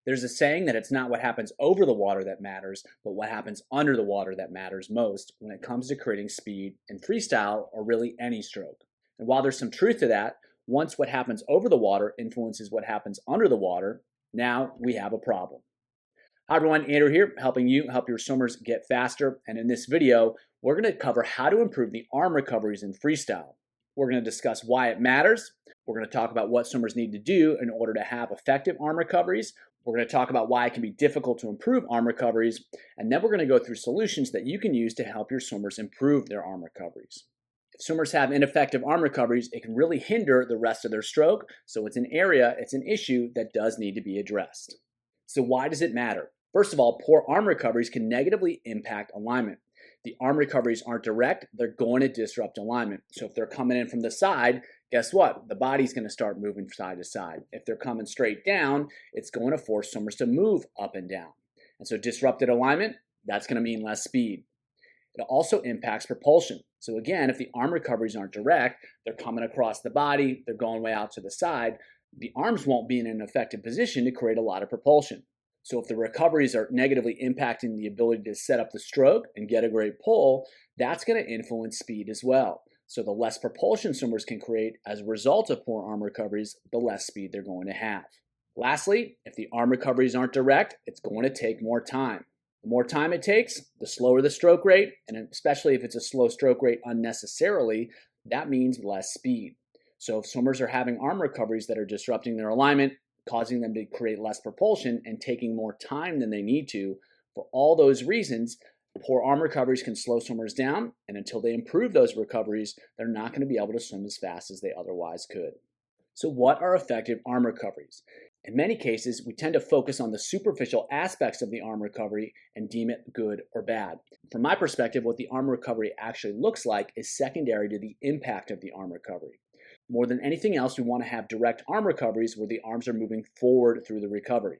There's a saying that it's not what happens over the water that matters, but what happens under the water that matters most when it comes to creating speed in freestyle or really any stroke. And while there's some truth to that, once what happens over the water influences what happens under the water, now we have a problem. Hi everyone, Andrew here, helping you help your swimmers get faster. And in this video, we're going to cover how to improve the arm recoveries in freestyle. We're going to discuss why it matters. We're going to talk about what swimmers need to do in order to have effective arm recoveries. We're going to talk about why it can be difficult to improve arm recoveries. And then we're going to go through solutions that you can use to help your swimmers improve their arm recoveries. If swimmers have ineffective arm recoveries, it can really hinder the rest of their stroke. So it's an issue that does need to be addressed. So why does it matter? First of all, poor arm recoveries can negatively impact alignment. The arm recoveries aren't direct, they're going to disrupt alignment. So if they're coming in from the side, guess what? The body's going to start moving side to side. If they're coming straight down, it's going to force swimmers to move up and down. And so disrupted alignment, that's going to mean less speed. It also impacts propulsion. So again, if the arm recoveries aren't direct, they're coming across the body, they're going way out to the side, the arms won't be in an effective position to create a lot of propulsion. So if the recoveries are negatively impacting the ability to set up the stroke and get a great pull, that's going to influence speed as well. So the less propulsion swimmers can create as a result of poor arm recoveries, the less speed they're going to have. Lastly, if the arm recoveries aren't direct, it's going to take more time. The more time it takes, the slower the stroke rate, and especially if it's a slow stroke rate unnecessarily, that means less speed. So if swimmers are having arm recoveries that are disrupting their alignment, causing them to create less propulsion and taking more time than they need to, for all those reasons, poor arm recoveries can slow swimmers down, and until they improve those recoveries, they're not going to be able to swim as fast as they otherwise could. So what are effective arm recoveries? In many cases, we tend to focus on the superficial aspects of the arm recovery and deem it good or bad. From my perspective, what the arm recovery actually looks like is secondary to the impact of the arm recovery. More than anything else, we want to have direct arm recoveries where the arms are moving forward through the recovery.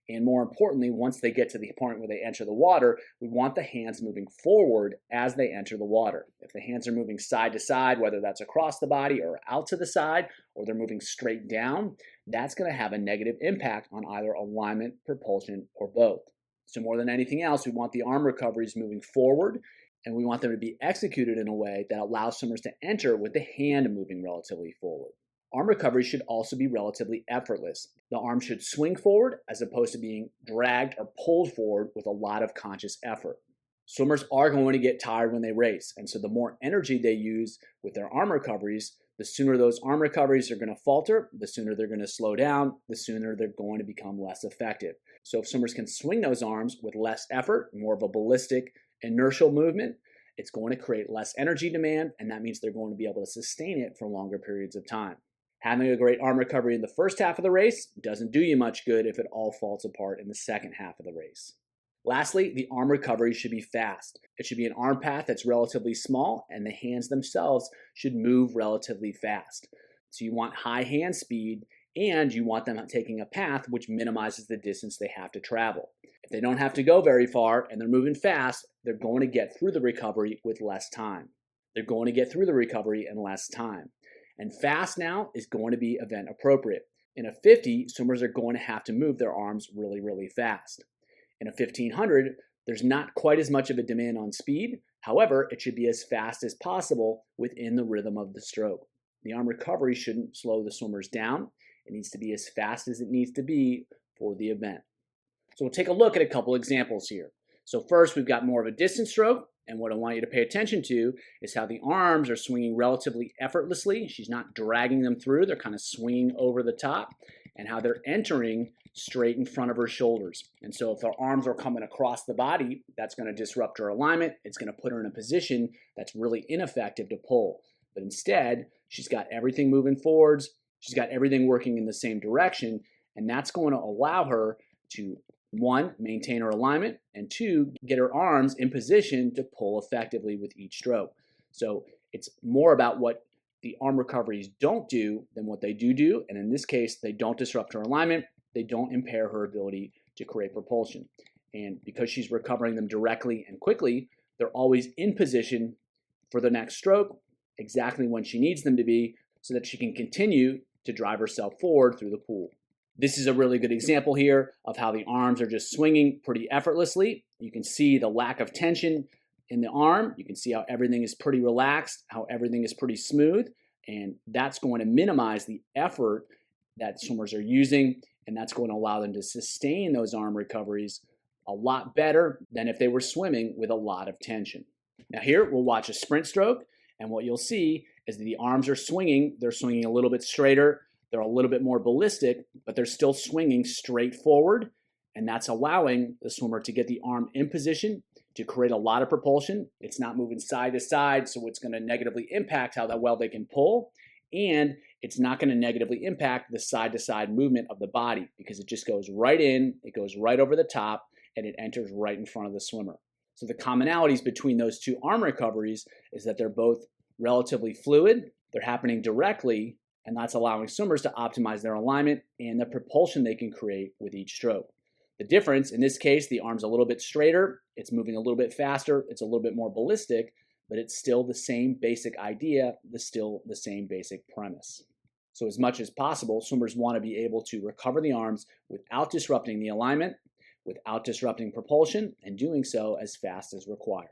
And more importantly, once they get to the point where they enter the water, we want the hands moving forward as they enter the water. If the hands are moving side to side, whether that's across the body or out to the side, or they're moving straight down, that's going to have a negative impact on either alignment, propulsion, or both. So more than anything else, we want the arm recoveries moving forward, and we want them to be executed in a way that allows swimmers to enter with the hand moving relatively forward. Arm recovery should also be relatively effortless. The arm should swing forward as opposed to being dragged or pulled forward with a lot of conscious effort. Swimmers are going to get tired when they race, and so the more energy they use with their arm recoveries, the sooner those arm recoveries are going to falter, the sooner they're going to slow down, the sooner they're going to become less effective. So if swimmers can swing those arms with less effort, more of a ballistic, inertial movement, it's going to create less energy demand, and that means they're going to be able to sustain it for longer periods of time. Having a great arm recovery in the first half of the race doesn't do you much good if it all falls apart in the second half of the race. Lastly, the arm recovery should be fast. It should be an arm path that's relatively small, and the hands themselves should move relatively fast. So you want high hand speed, and you want them taking a path which minimizes the distance they have to travel. If they don't have to go very far and they're moving fast, they're going to get through the recovery with less time. They're going to get through the recovery in less time. And fast now is going to be event appropriate. In a 50, swimmers are going to have to move their arms really, really fast. In a 1500, there's not quite as much of a demand on speed. However, it should be as fast as possible within the rhythm of the stroke. The arm recovery shouldn't slow the swimmers down. It needs to be as fast as it needs to be for the event. So we'll take a look at a couple examples here. So first, we've got more of a distance stroke. And what I want you to pay attention to is how the arms are swinging relatively effortlessly. She's not dragging them through. They're kind of swinging over the top, and how they're entering straight in front of her shoulders. And so if her arms are coming across the body, that's going to disrupt her alignment. It's going to put her in a position that's really ineffective to pull. But instead, she's got everything moving forwards. She's got everything working in the same direction, and that's going to allow her to, one, maintain her alignment, and two, get her arms in position to pull effectively with each stroke. So it's more about what the arm recoveries don't do than what they do. And in this case, they don't disrupt her alignment. They don't impair her ability to create propulsion. And because she's recovering them directly and quickly, they're always in position for the next stroke, exactly when she needs them to be, so that she can continue to drive herself forward through the pool. This is a really good example here of how the arms are just swinging pretty effortlessly. You can see the lack of tension in the arm. You can see how everything is pretty relaxed, how everything is pretty smooth, and that's going to minimize the effort that swimmers are using, and that's going to allow them to sustain those arm recoveries a lot better than if they were swimming with a lot of tension. Now here, we'll watch a sprint stroke, and what you'll see is that the arms are swinging. They're swinging a little bit straighter. They're a little bit more ballistic, but they're still swinging straight forward, and that's allowing the swimmer to get the arm in position to create a lot of propulsion. It's not moving side to side, so it's going to negatively impact how well they can pull, and it's not going to negatively impact the side-to-side movement of the body because it just goes right in, it goes right over the top, and it enters right in front of the swimmer. So the commonalities between those two arm recoveries is that they're both relatively fluid, they're happening directly, and that's allowing swimmers to optimize their alignment and the propulsion they can create with each stroke. The difference, in this case, the arm's a little bit straighter, it's moving a little bit faster, it's a little bit more ballistic, but it's still the same basic idea, still the same basic premise. So as much as possible, swimmers want to be able to recover the arms without disrupting the alignment, without disrupting propulsion, and doing so as fast as required.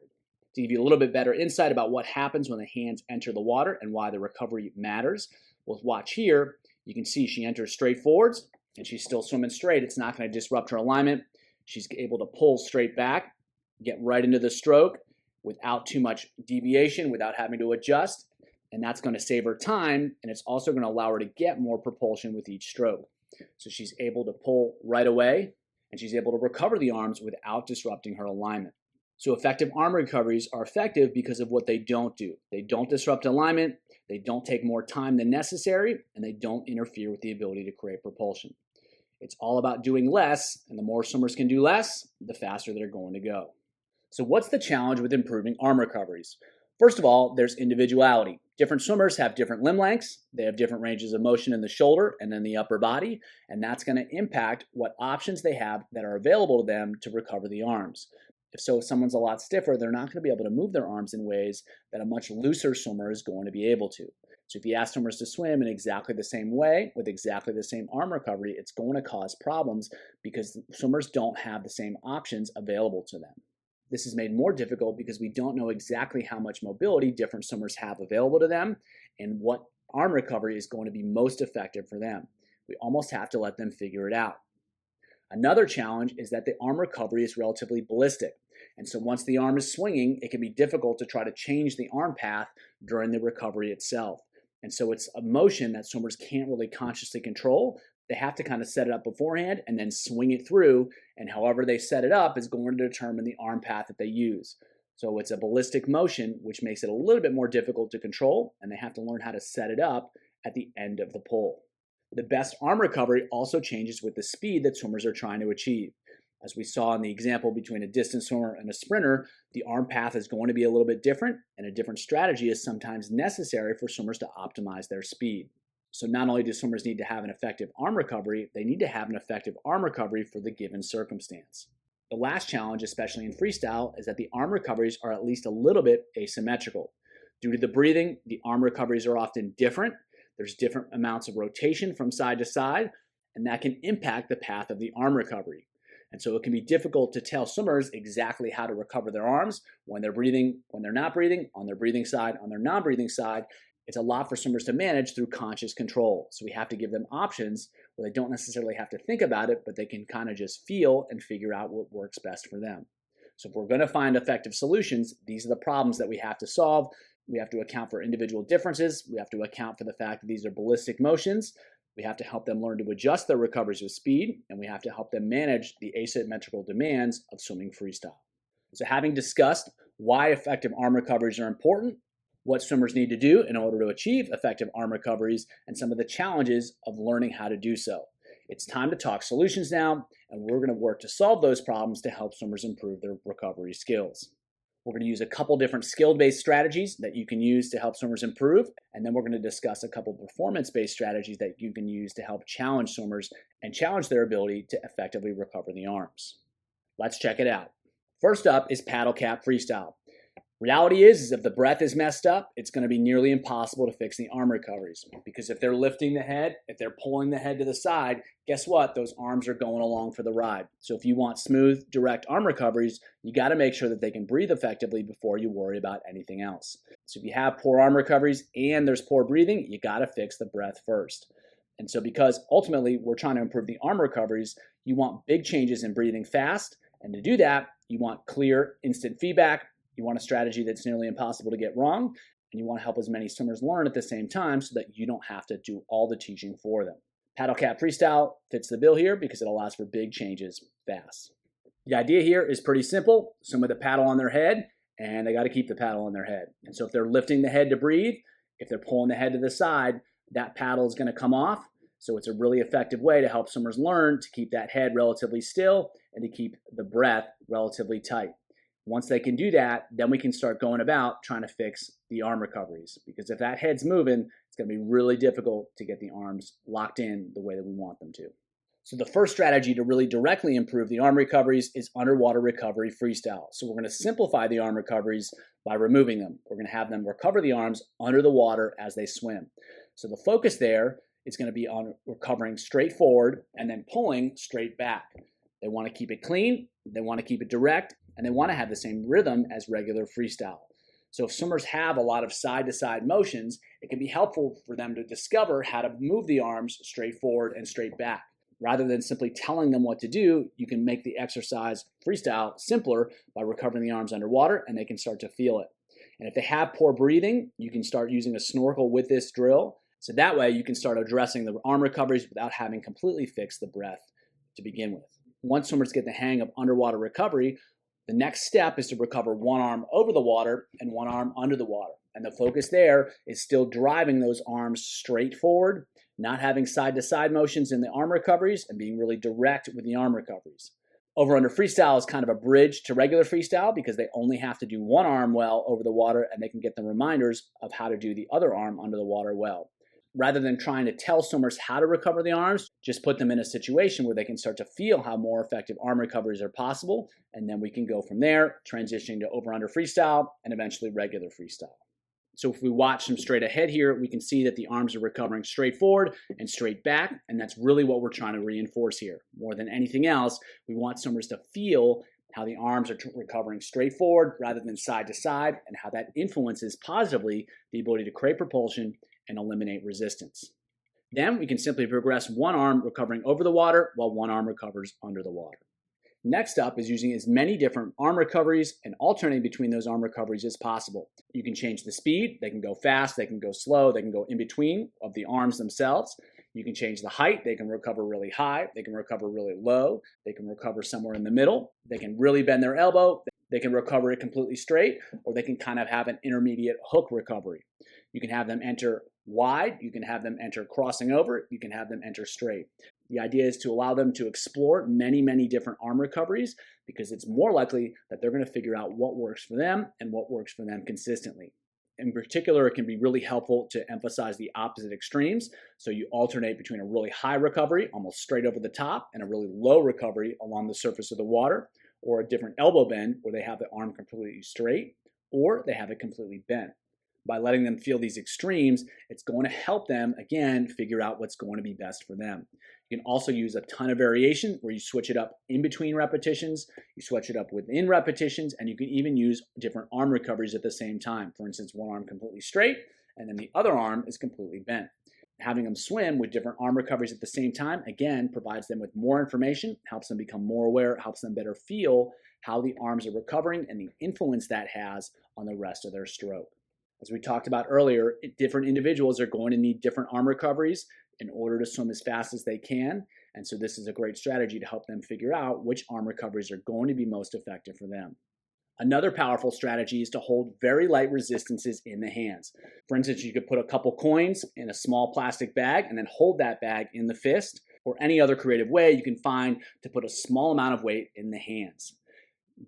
To give you a little bit better insight about what happens when the hands enter the water and why the recovery matters, we'll watch here. You can see she enters straight forwards, and she's still swimming straight. It's not going to disrupt her alignment. She's able to pull straight back, get right into the stroke without too much deviation, without having to adjust, and that's going to save her time, and it's also going to allow her to get more propulsion with each stroke. So she's able to pull right away, and she's able to recover the arms without disrupting her alignment. So effective arm recoveries are effective because of what they don't do. They don't disrupt alignment, they don't take more time than necessary, and they don't interfere with the ability to create propulsion. It's all about doing less, and the more swimmers can do less, the faster they're going to go. So what's the challenge with improving arm recoveries? First of all, there's individuality. Different swimmers have different limb lengths, they have different ranges of motion in the shoulder and in the upper body, and that's going to impact what options they have that are available to them to recover the arms. If someone's a lot stiffer, they're not going to be able to move their arms in ways that a much looser swimmer is going to be able to. So if you ask swimmers to swim in exactly the same way, with exactly the same arm recovery, it's going to cause problems because swimmers don't have the same options available to them. This is made more difficult because we don't know exactly how much mobility different swimmers have available to them and what arm recovery is going to be most effective for them. We almost have to let them figure it out. Another challenge is that the arm recovery is relatively ballistic. And so once the arm is swinging, it can be difficult to try to change the arm path during the recovery itself. And so it's a motion that swimmers can't really consciously control. They have to kind of set it up beforehand and then swing it through. And however they set it up is going to determine the arm path that they use. So it's a ballistic motion, which makes it a little bit more difficult to control. And they have to learn how to set it up at the end of the pull. The best arm recovery also changes with the speed that swimmers are trying to achieve. As we saw in the example between a distance swimmer and a sprinter, the arm path is going to be a little bit different, and a different strategy is sometimes necessary for swimmers to optimize their speed. So not only do swimmers need to have an effective arm recovery, they need to have an effective arm recovery for the given circumstance. The last challenge, especially in freestyle, is that the arm recoveries are at least a little bit asymmetrical. Due to the breathing, the arm recoveries are often different. There's different amounts of rotation from side to side, and that can impact the path of the arm recovery. And so it can be difficult to tell swimmers exactly how to recover their arms when they're breathing, when they're not breathing, on their breathing side, on their non-breathing side. It's a lot for swimmers to manage through conscious control. So we have to give them options where they don't necessarily have to think about it, but they can kind of just feel and figure out what works best for them. So if we're going to find effective solutions, these are the problems that we have to solve. We have to account for individual differences. We have to account for the fact that these are ballistic motions. We have to help them learn to adjust their recoveries with speed, and we have to help them manage the asymmetrical demands of swimming freestyle. So having discussed why effective arm recoveries are important, what swimmers need to do in order to achieve effective arm recoveries, and some of the challenges of learning how to do so, it's time to talk solutions now, and we're going to work to solve those problems to help swimmers improve their recovery skills. We're going to use a couple different skill-based strategies that you can use to help swimmers improve, and then we're going to discuss a couple performance-based strategies that you can use to help challenge swimmers and challenge their ability to effectively recover the arms. Let's check it out. First up is paddle cap freestyle. Reality is if the breath is messed up, it's going to be nearly impossible to fix the arm recoveries. Because if they're lifting the head, if they're pulling the head to the side, guess what? Those arms are going along for the ride. So if you want smooth, direct arm recoveries, you got to make sure that they can breathe effectively before you worry about anything else. So if you have poor arm recoveries and there's poor breathing, you got to fix the breath first. And so because ultimately we're trying to improve the arm recoveries, you want big changes in breathing fast. And to do that, you want clear, instant feedback. You want a strategy that's nearly impossible to get wrong, and you want to help as many swimmers learn at the same time so that you don't have to do all the teaching for them. Paddle cap freestyle fits the bill here because it allows for big changes fast. The idea here is pretty simple. Swim with a paddle on their head, and they got to keep the paddle on their head. And so if they're lifting the head to breathe, if they're pulling the head to the side, that paddle is going to come off. So it's a really effective way to help swimmers learn to keep that head relatively still and to keep the breath relatively tight. Once they can do that, then we can start going about trying to fix the arm recoveries. Because if that head's moving, it's going to be really difficult to get the arms locked in the way that we want them to. So the first strategy to really directly improve the arm recoveries is underwater recovery freestyle. So we're going to simplify the arm recoveries by removing them. We're going to have them recover the arms under the water as they swim. So the focus there is going to be on recovering straight forward and then pulling straight back. They want to keep it clean, they want to keep it direct, and they want to have the same rhythm as regular freestyle. So if swimmers have a lot of side-to-side motions, it can be helpful for them to discover how to move the arms straight forward and straight back. Rather than simply telling them what to do, you can make the exercise freestyle simpler by recovering the arms underwater, and they can start to feel it. And if they have poor breathing, you can start using a snorkel with this drill. So that way you can start addressing the arm recoveries without having completely fixed the breath to begin with. Once swimmers get the hang of underwater recovery, the next step is to recover one arm over the water and one arm under the water. And the focus there is still driving those arms straight forward, not having side-to-side motions in the arm recoveries, and being really direct with the arm recoveries. Over-under freestyle is kind of a bridge to regular freestyle because they only have to do one arm well over the water and they can get the reminders of how to do the other arm under the water well. Rather than trying to tell swimmers how to recover the arms, just put them in a situation where they can start to feel how more effective arm recoveries are possible, and then we can go from there, transitioning to over-under freestyle and eventually regular freestyle. So if we watch them straight ahead here, we can see that the arms are recovering straight forward and straight back, and that's really what we're trying to reinforce here. More than anything else, we want swimmers to feel how the arms are recovering straight forward rather than side to side, and how that influences positively the ability to create propulsion and eliminate resistance. Then we can simply progress one arm recovering over the water while one arm recovers under the water. Next up is using as many different arm recoveries and alternating between those arm recoveries as possible. You can change the speed. They can go fast, they can go slow, they can go in between of the arms themselves. You can change the height. They can recover really high, they can recover really low, they can recover somewhere in the middle, they can really bend their elbow, they can recover it completely straight, or they can kind of have an intermediate hook recovery. You can have them enter wide, you can have them enter crossing over, you can have them enter straight. The idea is to allow them to explore many, many different arm recoveries because it's more likely that they're going to figure out what works for them and what works for them consistently. In particular, it can be really helpful to emphasize the opposite extremes. So you alternate between a really high recovery, almost straight over the top, and a really low recovery along the surface of the water, or a different elbow bend where they have the arm completely straight, or they have it completely bent. By letting them feel these extremes, it's going to help them, again, figure out what's going to be best for them. You can also use a ton of variation where you switch it up in between repetitions, you switch it up within repetitions, and you can even use different arm recoveries at the same time. For instance, one arm completely straight, and then the other arm is completely bent. Having them swim with different arm recoveries at the same time, again, provides them with more information, helps them become more aware, helps them better feel how the arms are recovering and the influence that has on the rest of their stroke. As we talked about earlier, different individuals are going to need different arm recoveries in order to swim as fast as they can. And so this is a great strategy to help them figure out which arm recoveries are going to be most effective for them. Another powerful strategy is to hold very light resistances in the hands. For instance, you could put a couple coins in a small plastic bag and then hold that bag in the fist, or any other creative way you can find to put a small amount of weight in the hands.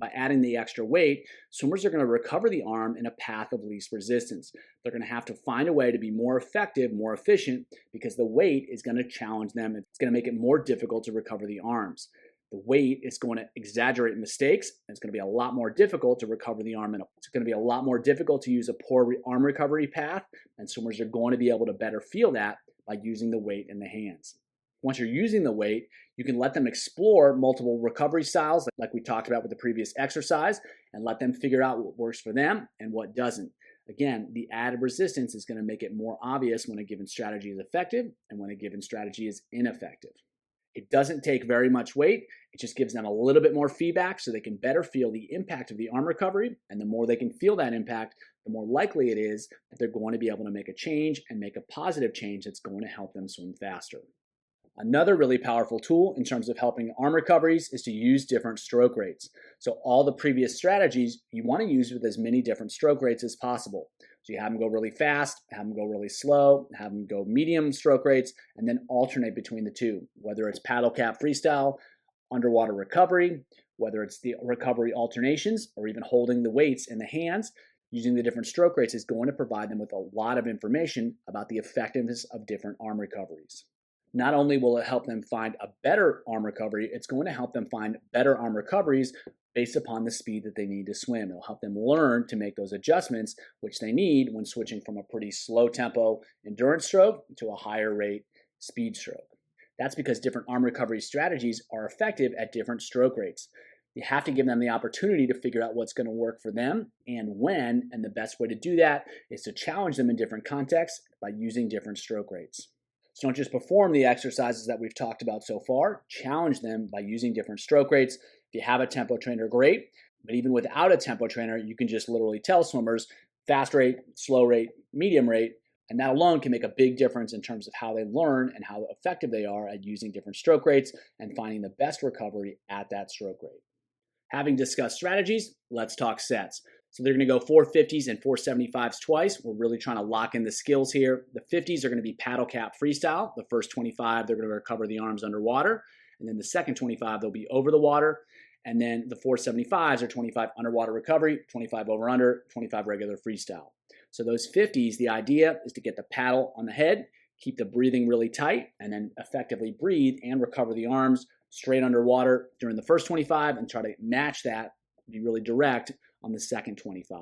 By adding the extra weight, swimmers are going to recover the arm in a path of least resistance. They're going to have to find a way to be more effective, more efficient, because the weight is going to challenge them. It's going to make it more difficult to recover the arms. The weight is going to exaggerate mistakes, and it's going to be a lot more difficult to recover the arm. It's going to be a lot more difficult to use a poor arm recovery path, and swimmers are going to be able to better feel that by using the weight in the hands. Once you're using the weight, you can let them explore multiple recovery styles, like we talked about with the previous exercise, and let them figure out what works for them and what doesn't. Again, the added resistance is going to make it more obvious when a given strategy is effective and when a given strategy is ineffective. It doesn't take very much weight. It just gives them a little bit more feedback so they can better feel the impact of the arm recovery. And the more they can feel that impact, the more likely it is that they're going to be able to make a change and make a positive change that's going to help them swim faster. Another really powerful tool in terms of helping arm recoveries is to use different stroke rates. So all the previous strategies you want to use with as many different stroke rates as possible. So you have them go really fast, have them go really slow, have them go medium stroke rates, and then alternate between the two, whether it's paddle cap freestyle, underwater recovery, whether it's the recovery alternations, or even holding the weights in the hands. Using the different stroke rates is going to provide them with a lot of information about the effectiveness of different arm recoveries. Not only will it help them find a better arm recovery, it's going to help them find better arm recoveries based upon the speed that they need to swim. It'll help them learn to make those adjustments which they need when switching from a pretty slow tempo endurance stroke to a higher rate speed stroke. That's because different arm recovery strategies are effective at different stroke rates. You have to give them the opportunity to figure out what's going to work for them and when, and the best way to do that is to challenge them in different contexts by using different stroke rates. So don't just perform the exercises that we've talked about so far, challenge them by using different stroke rates. If you have a tempo trainer, great. But even without a tempo trainer, you can just literally tell swimmers fast rate, slow rate, medium rate, and that alone can make a big difference in terms of how they learn and how effective they are at using different stroke rates and finding the best recovery at that stroke rate. Having discussed strategies, let's talk sets. So they're going to go 450s and 475s twice. We're really trying to lock in the skills here. The 50s are going to be paddle cap freestyle. The first 25, they're going to recover the arms underwater. And then the second 25, they'll be over the water. And then the 475s are 25 underwater recovery, 25 over under, 25 regular freestyle. So those 50s, the idea is to get the paddle on the head, keep the breathing really tight, and then effectively breathe and recover the arms straight underwater during the first 25 and try to match that, be really direct on the second 25.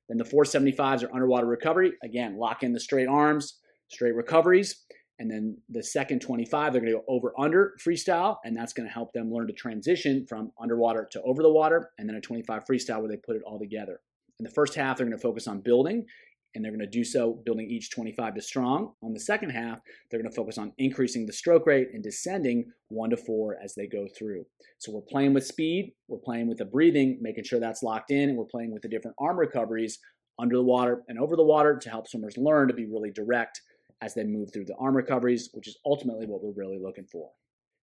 Then the 475s are underwater recovery. Again, lock in the straight arms, straight recoveries. And then the second 25, they're going to go over under freestyle, and that's going to help them learn to transition from underwater to over the water, and then a 25 freestyle where they put it all together. In the first half, they're going to focus on building, and they're going to do so building each 25 to strong. On the second half, they're going to focus on increasing the stroke rate and descending 1 to 4 as they go through. So we're playing with speed, we're playing with the breathing, making sure that's locked in, and we're playing with the different arm recoveries under the water and over the water to help swimmers learn to be really direct as they move through the arm recoveries, which is ultimately what we're really looking for.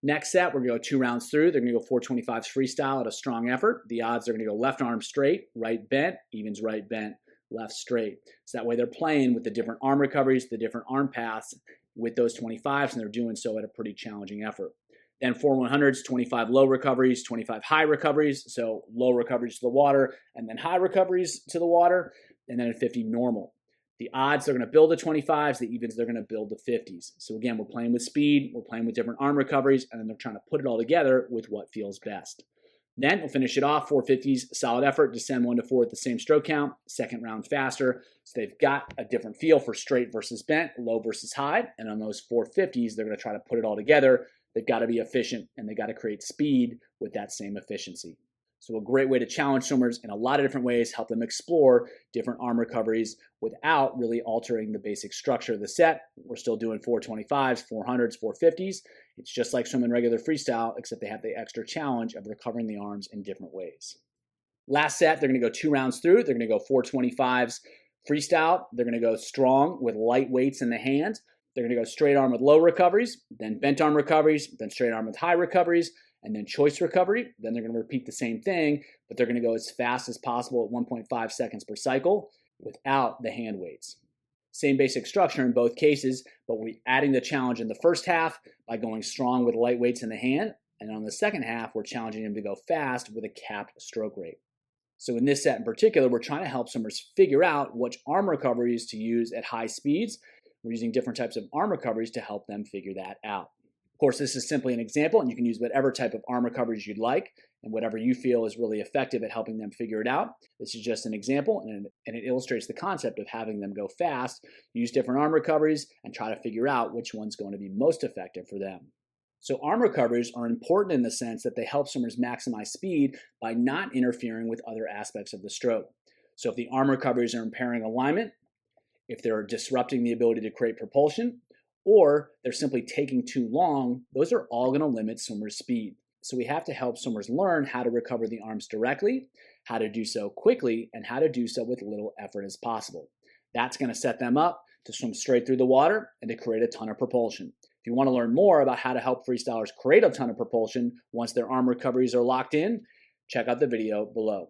Next set, we're going to go 2 rounds through. They're going to go 425s freestyle at a strong effort. The odds are going to go left arm straight, right bent, evens right bent, left straight. So that way they're playing with the different arm recoveries, the different arm paths with those 25s, and they're doing so at a pretty challenging effort. Then 4 100s, 25 low recoveries, 25 high recoveries. So low recoveries to the water, and then high recoveries to the water, and then a 50 normal. The odds, they're going to build the 25s. The evens, they're going to build the 50s. So again, we're playing with speed, we're playing with different arm recoveries, and then they're trying to put it all together with what feels best. Then we'll finish it off, 450s, solid effort, descend 1 to 4 at the same stroke count, second round faster. So they've got a different feel for straight versus bent, low versus high, and on those 450s, they're going to try to put it all together. They've got to be efficient, and they've got to create speed with that same efficiency. So a great way to challenge swimmers in a lot of different ways, help them explore different arm recoveries without really altering the basic structure of the set. We're still doing 425s, 400s, 450s. It's just like swimming regular freestyle, except they have the extra challenge of recovering the arms in different ways. Last set, they're going to go 2 rounds through. They're going to go 425s freestyle. They're going to go strong with light weights in the hand. They're going to go straight arm with low recoveries, then bent arm recoveries, then straight arm with high recoveries, and then choice recovery. Then they're going to repeat the same thing, but they're going to go as fast as possible at 1.5 seconds per cycle without the hand weights. Same basic structure in both cases, but we're adding the challenge in the first half by going strong with light weights in the hand, and on the second half, we're challenging them to go fast with a capped stroke rate. So in this set in particular, we're trying to help swimmers figure out which arm recoveries to use at high speeds. We're using different types of arm recoveries to help them figure that out. Of course, this is simply an example, and you can use whatever type of arm recoveries you'd like and whatever you feel is really effective at helping them figure it out. This is just an example, and it illustrates the concept of having them go fast, use different arm recoveries, and try to figure out which one's going to be most effective for them. So arm recoveries are important in the sense that they help swimmers maximize speed by not interfering with other aspects of the stroke. So if the arm recoveries are impairing alignment, if they're disrupting the ability to create propulsion, or they're simply taking too long, those are all going to limit swimmers' speed. So we have to help swimmers learn how to recover the arms directly, how to do so quickly, and how to do so with little effort as possible. That's going to set them up to swim straight through the water and to create a ton of propulsion. If you want to learn more about how to help freestylers create a ton of propulsion once their arm recoveries are locked in, check out the video below.